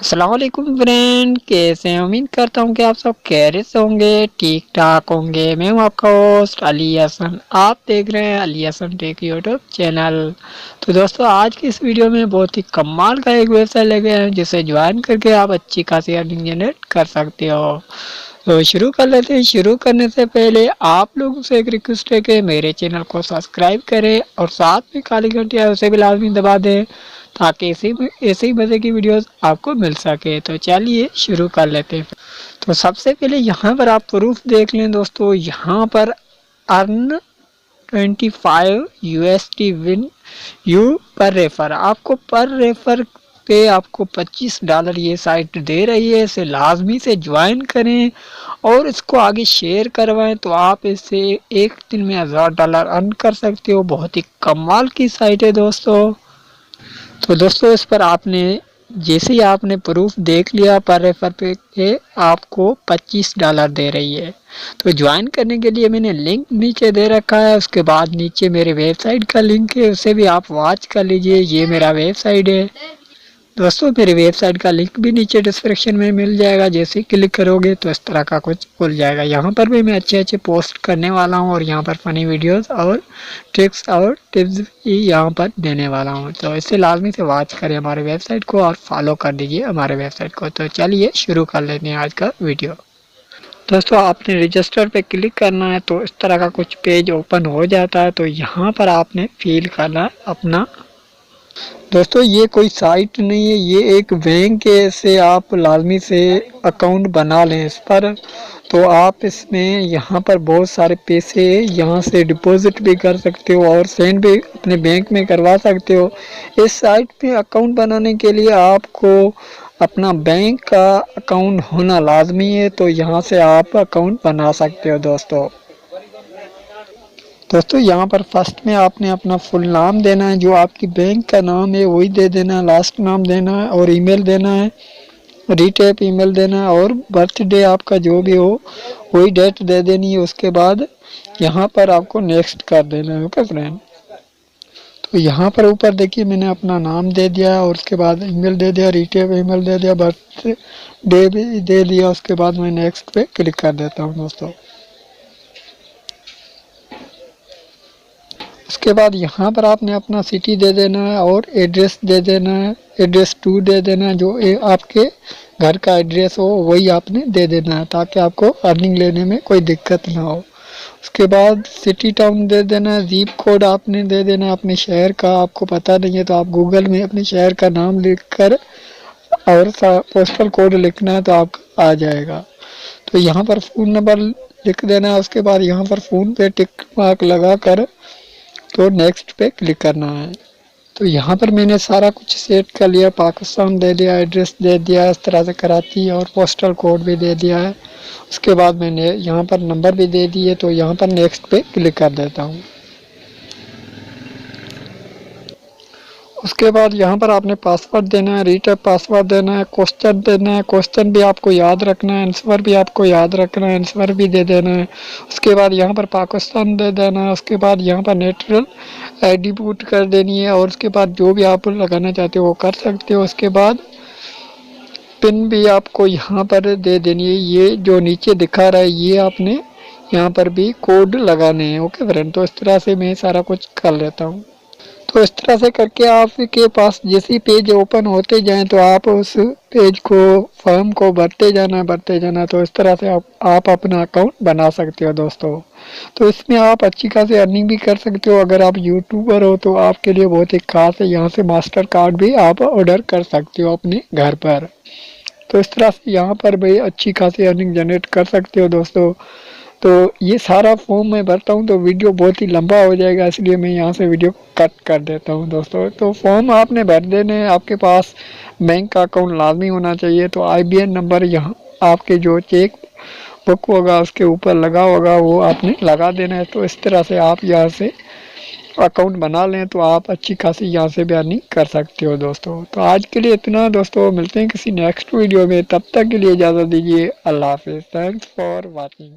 السلام علیکم فرینڈ، کیسے ہیں؟ امید کرتا ہوں کہ آپ سب خیریت سے ہوں گے، ٹھیک ٹھاک ہوں گے۔ میں ہوں آپ کا ہوسٹ علی حسن، آپ دیکھ رہے ہیں علی حسن ٹیک یوٹیوب چینل۔ تو دوستو آج کی اس ویڈیو میں بہت ہی کمال کا ایک ویب سائٹ لے گئے ہیں جسے جوائن کر کے آپ اچھی خاصی ارننگ جنریٹ کر سکتے ہو۔ تو شروع کر لیتے ہیں۔ شروع کرنے سے پہلے آپ لوگوں سے ایک ریکویسٹ ہے کہ میرے چینل کو سبسکرائب کریں اور ساتھ میں کالی گھنٹی ہے اسے بھی لازمی دبا دیں تاکہ ایسے ہی مزے کی ویڈیوز آپ کو مل سکے۔ تو چلیے شروع کر لیتے ہیں۔ تو سب سے پہلے یہاں پر آپ پروف دیکھ لیں دوستو، یہاں پر ارن 25 USD one you per refer, آپ کو پر ریفر پہ آپ کو $25 یہ سائٹ دے رہی ہے۔ اسے لازمی سے جوائن کریں اور اس کو آگے شیئر کروائیں تو آپ اس سے ایک دن میں $1000 ارن کر سکتے ہو۔ بہت ہی کمال کی سائٹ ہے دوستو۔ تو دوستو اس پر آپ نے جیسے ہی آپ نے پروف دیکھ لیا پر ریفر پہ آپ کو $25 دے رہی ہے۔ تو جوائن کرنے کے لیے میں نے لنک نیچے دے رکھا ہے، اس کے بعد نیچے میرے ویب سائٹ کا لنک ہے، اسے بھی آپ واچ کر لیجئے۔ یہ میرا ویب سائٹ ہے دوستو، میری ویب سائٹ کا لنک بھی نیچے ڈسکرپشن میں مل جائے گا، جیسے کلک کرو گے تو اس طرح کا کچھ کھل جائے گا۔ یہاں پر بھی میں اچھے پوسٹ کرنے والا ہوں اور یہاں پر فنی ویڈیوز اور ٹرکس اور ٹپس بھی یہاں پر دینے والا ہوں، تو اس سے لازمی سے واچ کریں ہمارے ویب سائٹ کو اور فالو کر دیجئے ہمارے ویب سائٹ کو۔ تو چلیے شروع کر لیتے ہیں آج کا ویڈیو۔ دوستو آپ نے رجسٹر پہ کلک کرنا ہے تو اس طرح کا کچھ پیج اوپن ہو جاتا ہے، تو یہاں پر آپ نے فیل کرنا ہے اپنا۔ دوستو یہ کوئی سائٹ نہیں ہے، یہ ایک بینک ہے، اسے آپ لازمی سے اکاؤنٹ بنا لیں اس پر، تو آپ اس میں یہاں پر بہت سارے پیسے یہاں سے ڈپوزٹ بھی کر سکتے ہو اور سینڈ بھی اپنے بینک میں کروا سکتے ہو۔ اس سائٹ پہ اکاؤنٹ بنانے کے لیے آپ کو اپنا بینک کا اکاؤنٹ ہونا لازمی ہے، تو یہاں سے آپ اکاؤنٹ بنا سکتے ہو دوستو۔ یہاں پر فرسٹ میں آپ نے اپنا فل نام دینا ہے، جو آپ کی بینک کا نام ہے وہی دے دینا ہے، لاسٹ نام دینا ہے اور ای میل دینا ہے، ریٹیپ ای میل دینا ہے اور برتھ ڈے آپ کا جو بھی ہو وہی ڈیٹ دے دینی ہے۔ اس کے بعد یہاں پر آپ کو نیکسٹ کر دینا ہے۔ اوکے فرینڈ، تو یہاں پر اوپر دیکھیے میں نے اپنا نام دے دیا اور اس کے بعد ای میل دے دیا، ریٹیپ ای میل دے دیا، برتھ ڈے بھی دے دیا، اس کے بعد میں نیکسٹ پہ کلک کر دیتا ہوں دوستو۔ اس کے بعد یہاں پر آپ نے اپنا سٹی دے دینا ہے اور ایڈریس دے دینا ہے، ایڈریس 2 دے دینا ہے، جو آپ کے گھر کا ایڈریس ہو وہی آپ نے دے دینا ہے تاکہ آپ کو ارننگ لینے میں کوئی دقت نہ ہو۔ اس کے بعد سٹی ٹاؤن دے دینا ہے، زیپ کوڈ آپ نے دے دینا ہے اپنے شہر کا، آپ کو پتہ نہیں ہے تو آپ گوگل میں اپنے شہر کا نام لکھ کر اور پوسٹل کوڈ لکھنا ہے تو آپ کا آ جائے گا۔ تو یہاں پر فون نمبر لکھ دینا ہے، اس کے بعد یہاں پر فون پہ ٹک مارک لگا کر تو نیکسٹ پہ کلک کرنا ہے۔ تو یہاں پر میں نے سارا کچھ سیٹ کر لیا، پاکستان دے دیا، ایڈریس دے دیا، اس طرح سے کراچی اور پوسٹل کوڈ بھی دے دیا ہے۔ اس کے بعد میں نے یہاں پر نمبر بھی دے دیے، تو یہاں پر نیکسٹ پہ کلک کر دیتا ہوں۔ اس کے بعد یہاں پر آپ نے پاسورڈ دینا ہے، ریٹیپ پاسورڈ دینا ہے، کوسچن دینا ہے، کوسچن بھی آپ کو یاد رکھنا ہے، آنسر بھی آپ کو یاد رکھنا ہے، آنسر بھی دے دینا ہے۔ اس کے بعد یہاں پر پاکستان دے دینا ہے، اس کے بعد یہاں پر نیچرل آئی ڈی پوٹ کر دینی ہے اور اس کے بعد جو بھی آپ لگانا چاہتے ہو وہ کر سکتے ہو۔ اس کے بعد پن بھی آپ کو یہاں پر دے دینی ہے، یہ جو نیچے دکھا رہا ہے یہ آپ نے یہاں پر بھی کوڈ لگانے ہیں۔ اوکے فرینڈ، تو اس طرح سے میں سارا کچھ کر لیتا ہوں۔ تو اس طرح سے کر کے آپ کے پاس جیسے پیج اوپن ہوتے جائیں تو آپ اس پیج کو فارم کو بھرتے جانا، تو اس طرح سے آپ اپنا اکاؤنٹ بنا سکتے ہو دوستو۔ تو اس میں آپ اچھی خاصی ارننگ بھی کر سکتے ہو۔ اگر آپ یوٹیوبر ہو تو آپ کے لیے بہت ہی خاص ہے، یہاں سے ماسٹر کارڈ بھی آپ آرڈر کر سکتے ہو اپنے گھر پر۔ تو اس طرح سے یہاں پر بھی اچھی خاصی ارننگ جنریٹ کر سکتے ہو دوستو۔ تو یہ سارا فارم میں بھرتا ہوں تو ویڈیو بہت ہی لمبا ہو جائے گا، اس لیے میں یہاں سے ویڈیو کٹ کر دیتا ہوں دوستو۔ تو فارم آپ نے بھر دینے، آپ کے پاس بینک کا اکاؤنٹ لازمی ہونا چاہیے، تو IBN نمبر یہاں آپ کے جو چیک بک ہوگا اس کے اوپر لگا ہوگا وہ آپ نے لگا دینا ہے۔ تو اس طرح سے آپ یہاں سے اکاؤنٹ بنا لیں تو آپ اچھی خاصی یہاں سے بھی ارننگ کر سکتے ہو دوستو۔ تو آج کے لیے اتنا دوستو، ملتے ہیں کسی نیکسٹ ویڈیو میں، تب تک کے لیے اجازت دیجیے، اللہ حافظ، تھینکس فار واچنگ۔